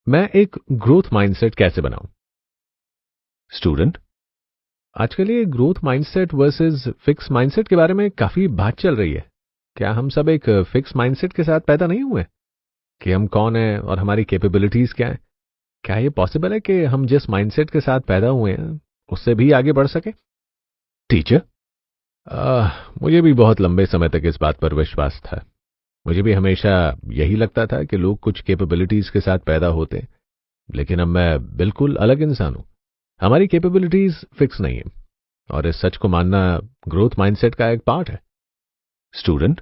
मैं एक growth mindset कैसे बनाऊं? स्टूडेंट, आजकल ये growth mindset versus fix mindset के बारे में काफी बात चल रही है। क्या हम सब एक फिक्स माइंडसेट के साथ पैदा नहीं हुए कि हम कौन हैं और हमारी कैपेबिलिटीज क्या हैं? क्या ये पॉसिबल है कि हम जिस माइंडसेट के साथ पैदा हुए हैं उससे भी आगे बढ़ सके? टीचर, मुझे भी बहुत लंबे समय तक इस बात पर विश्वास था। मुझे भी हमेशा यही लगता था कि लोग कुछ कैपेबिलिटीज के साथ पैदा होते हैं, लेकिन अब मैं बिल्कुल अलग इंसान हूं। हमारी कैपेबिलिटीज फिक्स नहीं है और इस सच को मानना ग्रोथ माइंडसेट का एक पार्ट है। स्टूडेंट,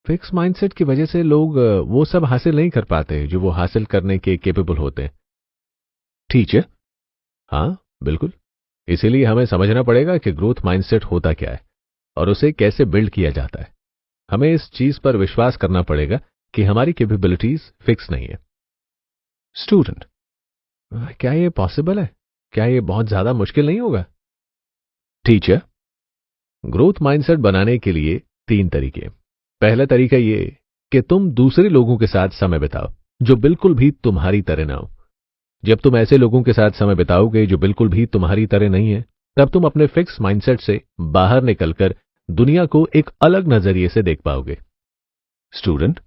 फिक्स माइंडसेट की वजह से लोग वो सब हासिल नहीं कर पाते जो वो हासिल करने के केपेबल होते हैं। टीचर, हाँ, बिल्कुल। इसीलिए हमें समझना पड़ेगा कि ग्रोथ माइंडसेट होता क्या है और उसे कैसे बिल्ड किया जाता है। हमें इस चीज पर विश्वास करना पड़ेगा कि हमारी कैपेबिलिटीज फिक्स नहीं है। स्टूडेंट, क्या ये पॉसिबल है? क्या ये बहुत ज्यादा मुश्किल नहीं होगा? टीचर, ग्रोथ माइंडसेट बनाने के लिए 3 तरीके। पहला तरीका ये कि तुम दूसरे लोगों के साथ समय बिताओ जो बिल्कुल भी तुम्हारी तरह ना हो। जब तुम ऐसे लोगों के साथ समय बिताओगे जो बिल्कुल भी तुम्हारी तरह नहीं है, तब तुम अपने फिक्स माइंडसेट से बाहर निकलकर दुनिया को एक अलग नजरिए से देख पाओगे। स्टूडेंट,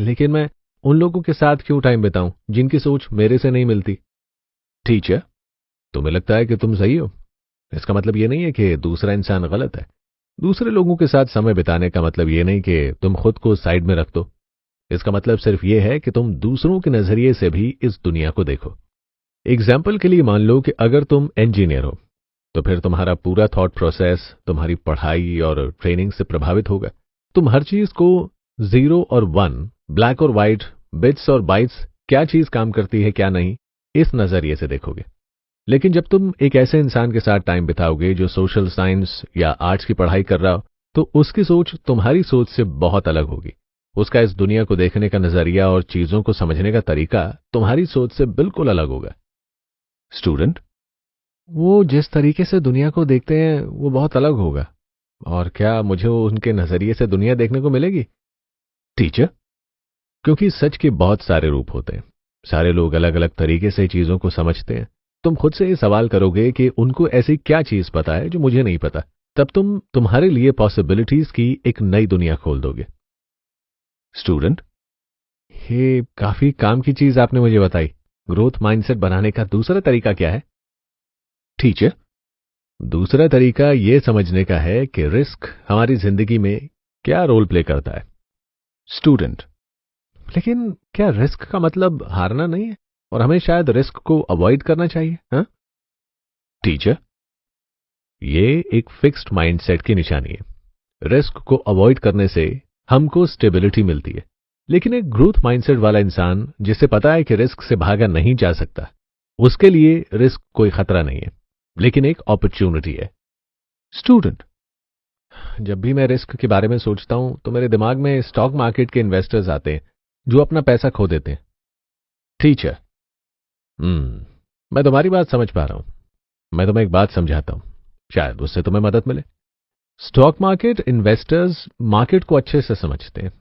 लेकिन मैं उन लोगों के साथ क्यों टाइम बिताऊं जिनकी सोच मेरे से नहीं मिलती? टीचर, तुम्हें लगता है कि तुम सही हो, इसका मतलब ये नहीं है कि दूसरा इंसान गलत है। दूसरे लोगों के साथ समय बिताने का मतलब ये नहीं कि तुम खुद को साइड में रख दो। इसका मतलब सिर्फ ये है कि तुम दूसरों के नजरिए से भी इस दुनिया को देखो। एग्जाम्पल के लिए मान लो कि अगर तुम इंजीनियर हो, तो फिर तुम्हारा पूरा थॉट प्रोसेस तुम्हारी पढ़ाई और ट्रेनिंग से प्रभावित होगा। तुम हर चीज को 0 और 1, ब्लैक और व्हाइट, बिट्स और बाइट्स, क्या चीज काम करती है क्या नहीं, इस नजरिए से देखोगे। लेकिन जब तुम एक ऐसे इंसान के साथ टाइम बिताओगे जो सोशल साइंस या आर्ट्स की पढ़ाई कर रहा हो, तो उसकी सोच तुम्हारी सोच से बहुत अलग होगी। उसका इस दुनिया को देखने का नजरिया और चीजों को समझने का तरीका तुम्हारी सोच से बिल्कुल अलग होगा। स्टूडेंट, वो जिस तरीके से दुनिया को देखते हैं वो बहुत अलग होगा, और क्या मुझे उनके नजरिए से दुनिया देखने को मिलेगी? टीचर, क्योंकि सच के बहुत सारे रूप होते हैं, सारे लोग अलग अलग तरीके से चीजों को समझते हैं। तुम खुद से ये सवाल करोगे कि उनको ऐसी क्या चीज पता है जो मुझे नहीं पता, तब तुम तुम्हारे लिए पॉसिबिलिटीज की एक नई दुनिया खोल दोगे। स्टूडेंट, ये काफी काम की चीज आपने मुझे बताई। ग्रोथ माइंडसेट बनाने का दूसरा तरीका क्या है? टीचर, दूसरा तरीका ये समझने का है कि रिस्क हमारी जिंदगी में क्या रोल प्ले करता है। स्टूडेंट, लेकिन क्या रिस्क का मतलब हारना नहीं है और हमें शायद रिस्क को अवॉइड करना चाहिए? हाँ? टीचर, ये एक फिक्स्ड माइंडसेट की निशानी है। रिस्क को अवॉइड करने से हमको स्टेबिलिटी मिलती है, लेकिन एक ग्रोथ माइंडसेट वाला इंसान जिसे पता है कि रिस्क से भागा नहीं जा सकता, उसके लिए रिस्क कोई खतरा नहीं है, लेकिन एक अपॉर्चुनिटी है। स्टूडेंट, जब भी मैं रिस्क के बारे में सोचता हूं तो मेरे दिमाग में स्टॉक मार्केट के इन्वेस्टर्स आते हैं जो अपना पैसा खो देते हैं। टीचर, मैं तुम्हारी बात समझ पा रहा हूं। मैं तुम्हें एक बात समझाता हूं, शायद उससे तुम्हें मदद मिले। स्टॉक मार्केट इन्वेस्टर्स मार्केट को अच्छे से समझते हैं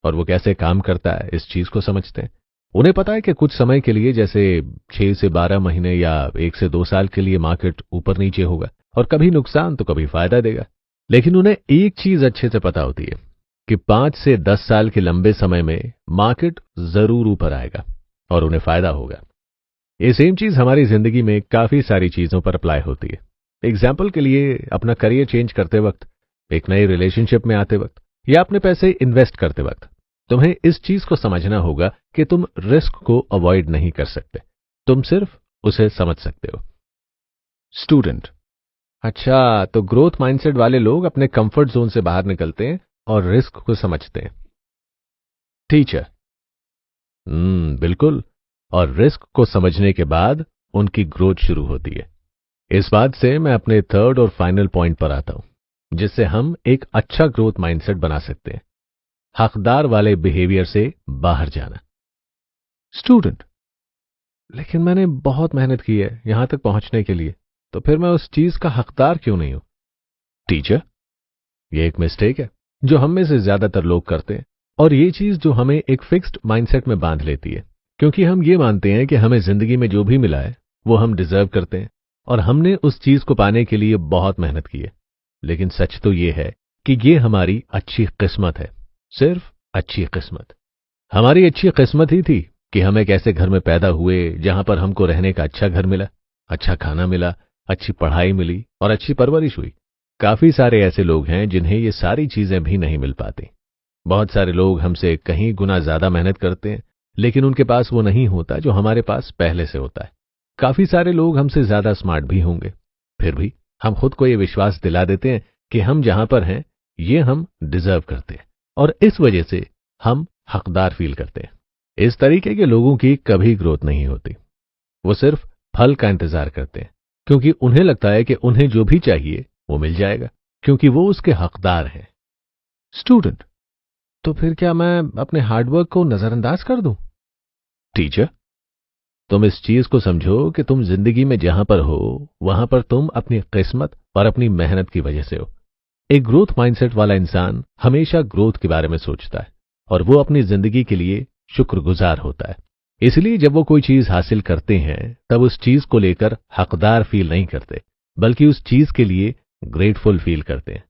और वो कैसे काम करता है इस चीज को समझते हैं। उन्हें पता है कि कुछ समय के लिए, जैसे 6 से 12 महीने या 1 से 2 साल के लिए, मार्केट ऊपर नीचे होगा और कभी नुकसान तो कभी फायदा देगा। लेकिन उन्हें एक चीज अच्छे से पता होती है कि 5 से 10 साल के लंबे समय में मार्केट जरूर ऊपर आएगा और उन्हें फायदा होगा। ये सेम चीज हमारी जिंदगी में काफी सारी चीजों पर अप्लाई होती है। एग्जाम्पल के लिए, अपना करियर चेंज करते वक्त, एक नए रिलेशनशिप में आते वक्त, या अपने पैसे इन्वेस्ट करते वक्त, तुम्हें इस चीज को समझना होगा कि तुम रिस्क को अवॉइड नहीं कर सकते, तुम सिर्फ उसे समझ सकते हो। स्टूडेंट, अच्छा, तो ग्रोथ माइंडसेट वाले लोग अपने कंफर्ट जोन से बाहर निकलते हैं और रिस्क को समझते हैं। टीचर, बिल्कुल। और रिस्क को समझने के बाद उनकी ग्रोथ शुरू होती है। इस बात से मैं अपने थर्ड और फाइनल पॉइंट पर आता हूं, जिससे हम एक अच्छा ग्रोथ माइंडसेट बना सकते हैं। हकदार वाले बिहेवियर से बाहर जाना। स्टूडेंट, लेकिन मैंने बहुत मेहनत की है यहां तक पहुंचने के लिए, तो फिर मैं उस चीज का हकदार क्यों नहीं हूं? टीचर, ये एक मिस्टेक है जो हम में से ज्यादातर लोग करते हैं, और ये चीज जो हमें एक फिक्स्ड माइंडसेट में बांध लेती है। क्योंकि हम ये मानते हैं कि हमें जिंदगी में जो भी मिला है वो हम डिजर्व करते हैं और हमने उस चीज को पाने के लिए बहुत मेहनत की है। लेकिन सच तो ये है कि ये हमारी अच्छी किस्मत है, सिर्फ अच्छी किस्मत। हमारी अच्छी किस्मत ही थी कि हम एक ऐसे घर में पैदा हुए जहां पर हमको रहने का अच्छा घर मिला, अच्छा खाना मिला, अच्छी पढ़ाई मिली और अच्छी परवरिश हुई। काफी सारे ऐसे लोग हैं जिन्हें ये सारी चीजें भी नहीं मिल पाती। बहुत सारे लोग हमसे कहीं गुना ज्यादा मेहनत करते हैं, लेकिन उनके पास वो नहीं होता जो हमारे पास पहले से होता है। काफी सारे लोग हमसे ज्यादा स्मार्ट भी होंगे, फिर भी हम खुद को ये विश्वास दिला देते हैं कि हम जहां पर हैं ये हम डिजर्व करते हैं और इस वजह से हम हकदार फील करते हैं। इस तरीके के लोगों की कभी ग्रोथ नहीं होती। वो सिर्फ फल का इंतजार करते हैं, क्योंकि उन्हें लगता है कि उन्हें जो भी चाहिए वो मिल जाएगा, क्योंकि वो उसके हकदार हैं। स्टूडेंट, तो फिर क्या मैं अपने हार्डवर्क को नजरअंदाज कर दूं? टीचर, तुम इस चीज को समझो कि तुम जिंदगी में जहां पर हो वहां पर तुम अपनी किस्मत और अपनी मेहनत की वजह से हो। एक ग्रोथ माइंडसेट वाला इंसान हमेशा ग्रोथ के बारे में सोचता है और वो अपनी जिंदगी के लिए शुक्रगुजार होता है। इसलिए जब वो कोई चीज हासिल करते हैं तब उस चीज को लेकर हकदार फील नहीं करते, बल्कि उस चीज के लिए ग्रेटफुल फील करते हैं।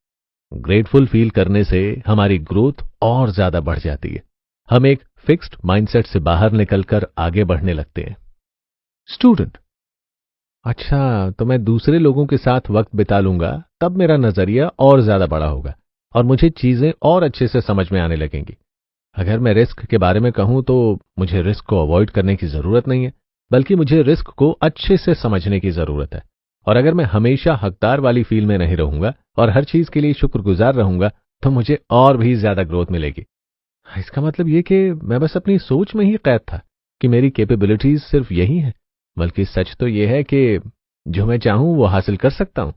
ग्रेटफुल फील करने से हमारी ग्रोथ और ज्यादा बढ़ जाती है। हम एक फिक्स्ड माइंडसेट से बाहर निकलकर आगे बढ़ने लगते हैं। स्टूडेंट, अच्छा, तो मैं दूसरे लोगों के साथ वक्त बिता लूंगा, तब मेरा नजरिया और ज्यादा बड़ा होगा और मुझे चीजें और अच्छे से समझ में आने लगेंगी। अगर मैं रिस्क के बारे में कहूं तो मुझे रिस्क को अवॉइड करने की जरूरत नहीं है, बल्कि मुझे रिस्क को अच्छे से समझने की जरूरत है। और अगर मैं हमेशा हकदार वाली फील में नहीं रहूंगा और हर चीज के लिए शुक्रगुजार रहूंगा तो मुझे और भी ज्यादा ग्रोथ मिलेगी। इसका मतलब ये कि मैं बस अपनी सोच में ही कैद था कि मेरी कैपेबिलिटीज सिर्फ यही है, बल्कि सच तो ये है कि जो मैं चाहूं वो हासिल कर सकता हूं।